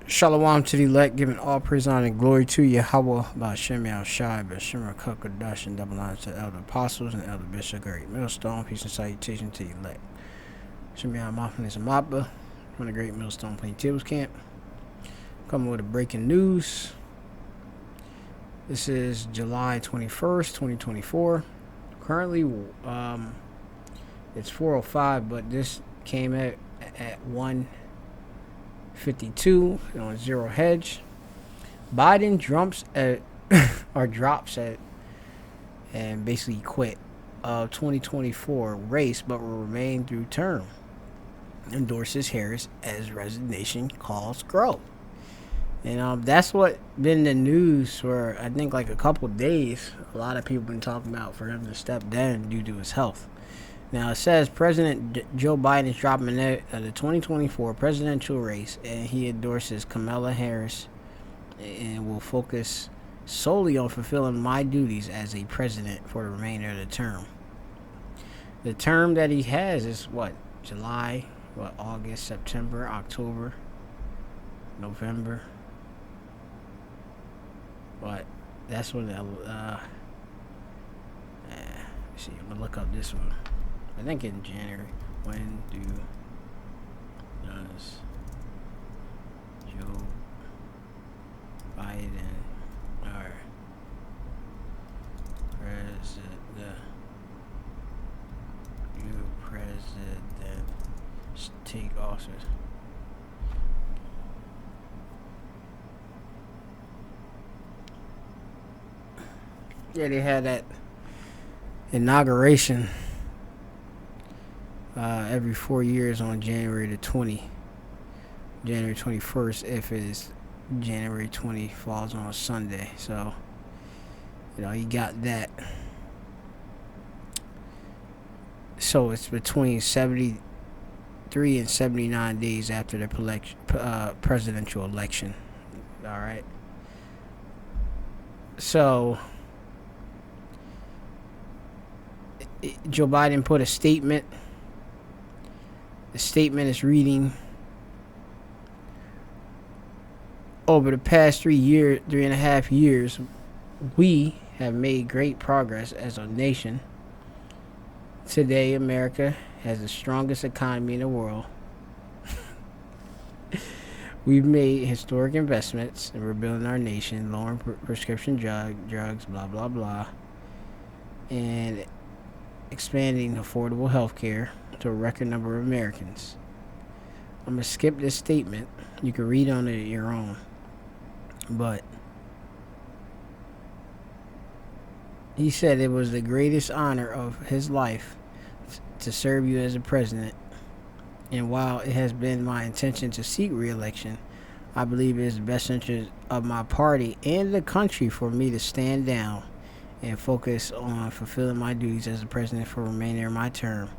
Shalom to the elect, giving all praise, honor, and glory to Yahweh, Ba'ashem Yahushai, Ba'ashem Kakadash, and double honor to the elder apostles and elder bishop, Great Millstone. Peace and salutation to the elect. Shem Yahushai is a Mappa from the Great Millstone Plaintables Camp. Coming with a breaking news. This is July 21st, 2024. Currently, it's 4:05, but this came at 1:52 on zero hedge. Biden drops at and basically quit 2024 race, but will remain through term. Endorses Harris as resignation calls grow. And that's what been the news for I think like a couple days. A lot of people been talking about for him to step down due to his health. Now it says President Joe Biden is dropping out of the 2024 presidential race, and he endorses Kamala Harris, and will focus solely on fulfilling my duties as a president for the remainder of the term. The term that he has is what? July, August, September, October, November. But that's when let's see, I'm gonna look up this one. I think in January. When does Joe Biden or president take office? Yeah, they had that inauguration every 4 years on January 21st, if it is January 20 falls on a Sunday. So, you got that. So it's between 73 and 79 days after the presidential election. All right. So Joe Biden put a statement. The statement is reading: over the past 3.5 years, we have made great progress as a nation. Today, America has the strongest economy in the world. We've made historic investments in rebuilding our nation, lowering prescription drugs, blah, blah, blah, and expanding affordable health care to a record number of Americans. I'm going to skip this statement. You can read on it your own. But he said it was the greatest honor of his life to serve you as a president. And while it has been my intention to seek re-election, I believe it is the best interest of my party and the country for me to stand down and focus on fulfilling my duties as the president for the remainder of my term.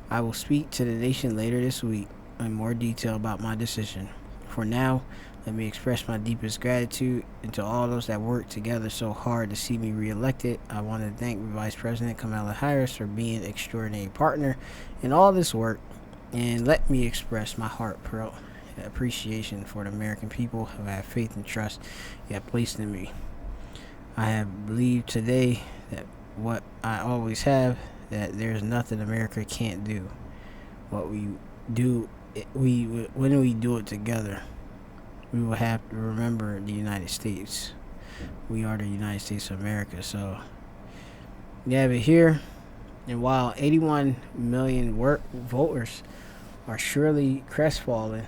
I will speak to the nation later this week in more detail about my decision. For now, let me express my deepest gratitude and to all those that worked together so hard to see me reelected. I want to thank Vice President Kamala Harris for being an extraordinary partner in all this work, and let me express my heartfelt appreciation for the American people who have faith and trust you have placed in me. I have believed today that what I always have, that there's nothing America can't do. What we do, when we do it together, we will have to remember the United States. We are the United States of America. So, you have it here. And while 81 million voters are surely crestfallen,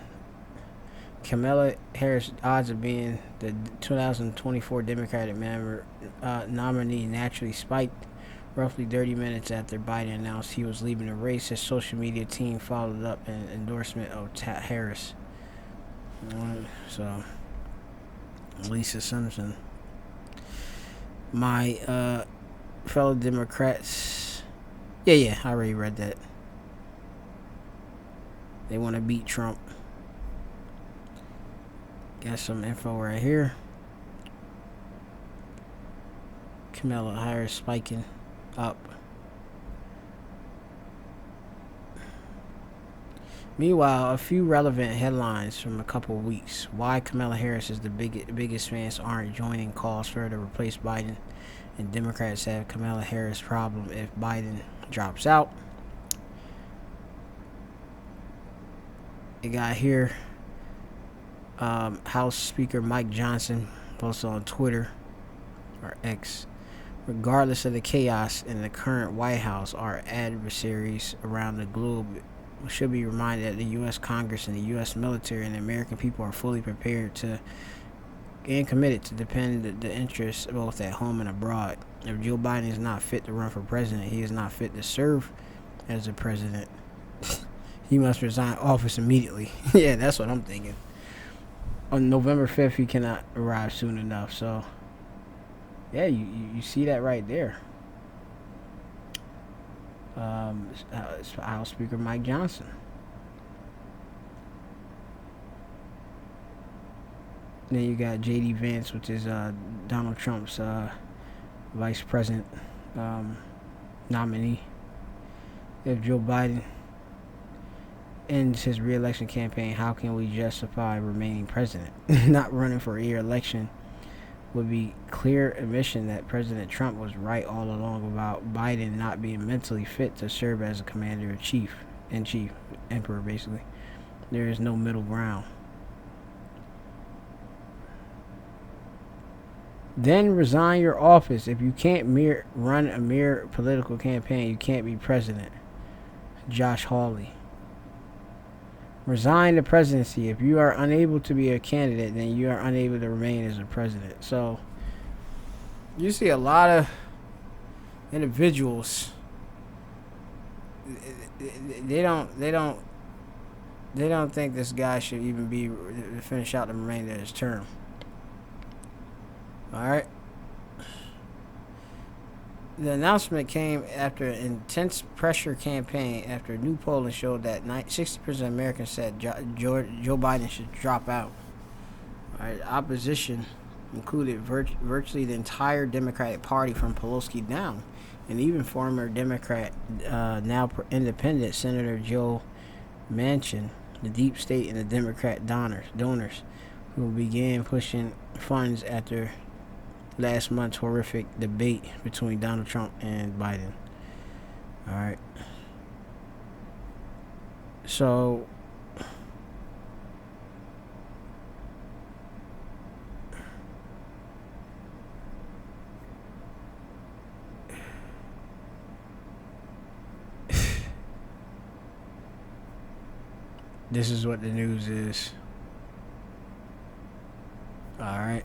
Kamala Harris' odds of being the 2024 Democratic nominee naturally spiked roughly 30 minutes after Biden announced he was leaving the race. His social media team followed up an endorsement of Harris. So, Lisa Simpson. My fellow Democrats. Yeah, I already read that. They want to beat Trump. Got some info right here. Kamala Harris spiking up. Meanwhile, a few relevant headlines from a couple of weeks. Why Kamala Harris is the biggest fans aren't joining calls for her to replace Biden. And Democrats have Kamala Harris problem if Biden drops out. It got here. House Speaker Mike Johnson posted on Twitter, or X. Regardless of the chaos in the current White House, our adversaries around the globe should be reminded that the U.S. Congress and the U.S. military and the American people are fully prepared to and committed to defend the interests both at home and abroad. If Joe Biden is not fit to run for president, he is not fit to serve as a president. He must resign office immediately. Yeah, that's what I'm thinking. On November 5th, he cannot arrive soon enough. So, yeah, you see that right there. House Speaker Mike Johnson. Then you got J.D. Vance, which is Donald Trump's vice president nominee. If Joe Biden ends his re-election campaign, how can we justify remaining president? Not running for re-election would be clear admission that President Trump was right all along about Biden not being mentally fit to serve as a commander-in-chief, emperor, basically. There is no middle ground. Then resign your office. If you can't run a mere political campaign, you can't be president. Josh Hawley. Resign the presidency. If you are unable to be a candidate, then you are unable to remain as a president. So you see a lot of individuals. They don't think this guy should even be finish out the remainder of his term. All right. The announcement came after an intense pressure campaign after new polling showed that 60% of Americans said Joe Biden should drop out. All right, opposition included virtually the entire Democratic Party from Pelosi down, and even former Democrat, now independent Senator Joe Manchin, the deep state and the Democrat donors who began pushing funds after last month's horrific debate between Donald Trump and Biden. All right. So this is what the news is. All right.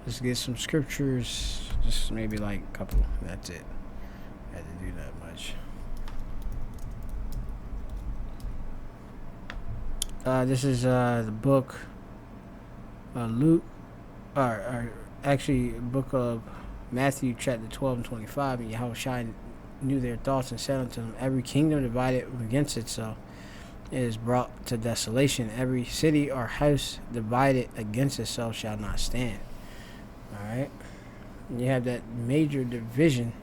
Let's get some scriptures. Just maybe like a couple. That's it. I had to do that much. This is the book Luke, or actually book of Matthew chapter 12 and 25. And Yahushua knew their thoughts and said unto them, every kingdom divided against itself is brought to desolation. Every city or house divided against itself shall not stand. Alright? You have that major division,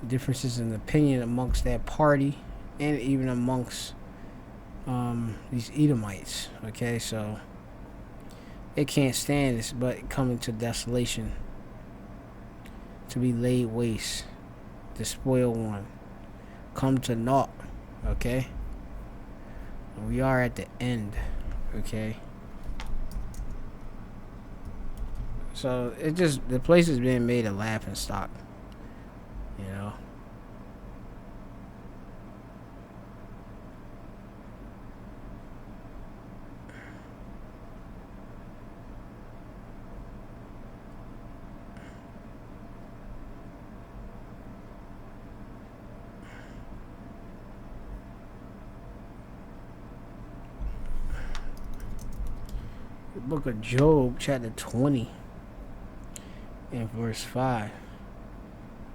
differences in opinion amongst that party, and even amongst these Edomites. Okay, so it can't stand this, but coming to desolation, to be laid waste, the spoiled one, come to naught. Okay? We are at the end, okay? So the place is being made a laughing stock, you know? Book of Job, chapter 20, and verse 5. I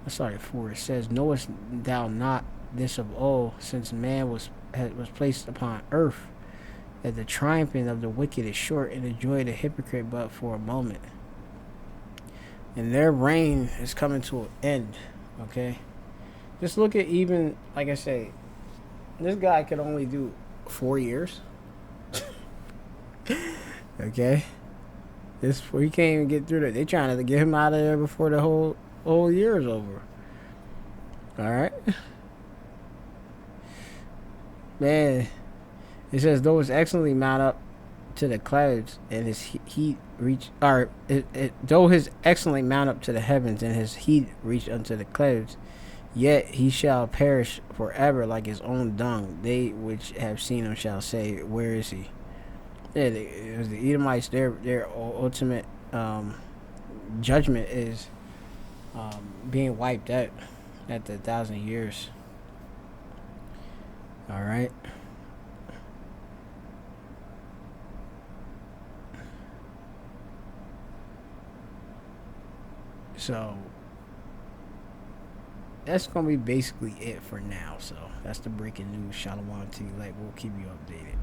started 4. It says, knowest thou not this of old, since man was placed upon earth, that the triumphing of the wicked is short, and the joy of the hypocrite but for a moment. And their reign is coming to an end. Okay? Just look at, even like I say, this guy could only do 4 years. Okay, this he can't even get through that. They trying to get him out of there before the whole year is over. All right, man. It says though it's excellently mount up to the clouds and his heat reach, or though his excellently mount up to the heavens and his heat reach unto the clouds, yet he shall perish forever like his own dung. They which have seen him shall say, where is he? Yeah, it was the Edomites. Their ultimate judgment is being wiped out at the 1,000 years. All right. So that's gonna be basically it for now. So that's the breaking news. Shalom to you. Like, we'll keep you updated.